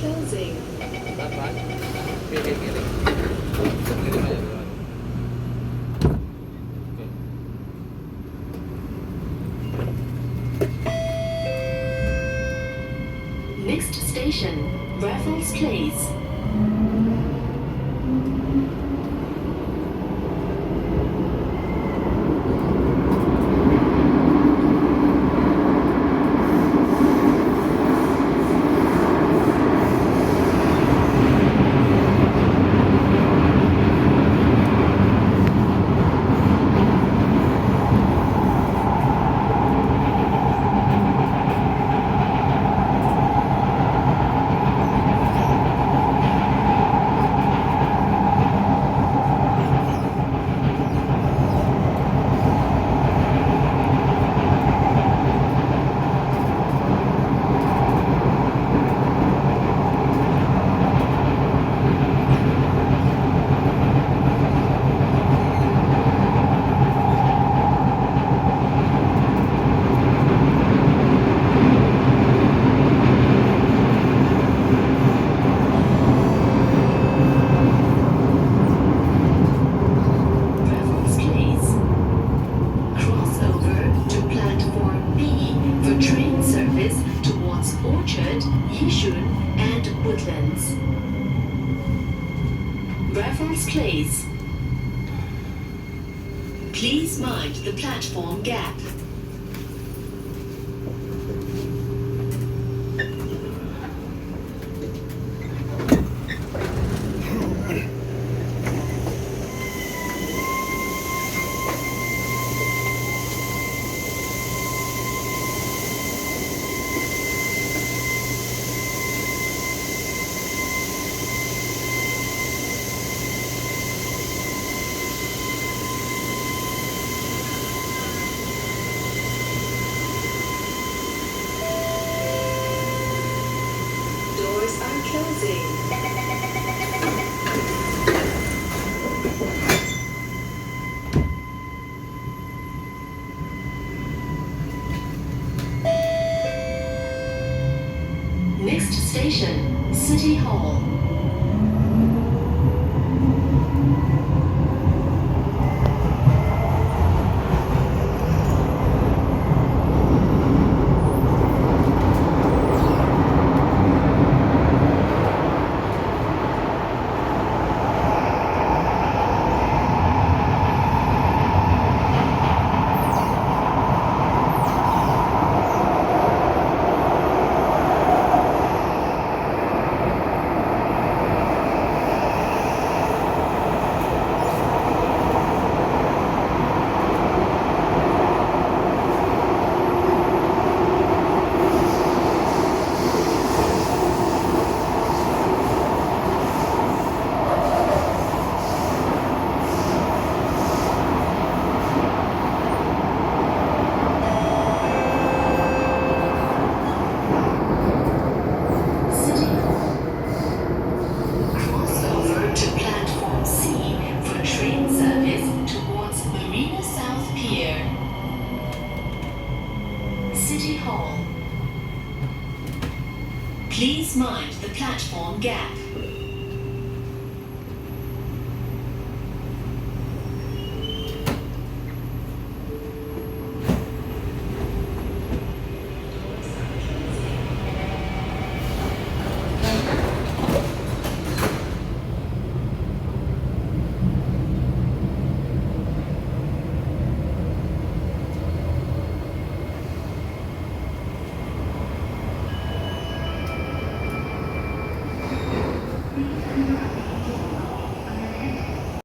closing. Pelan-pelan. Pilih. Pilih aja dulu. Next station, Raffles Place. Raffles Place. Cross over to platform B for train service towards Orchard, Yishun, and Woodlands. Raffles Place. Please mind the platform gap. Doors are closing. Next station, City Hall. City Hall. Cross over to platform C for train service towards Marina South Pier. City Hall. Please mind the platform gap.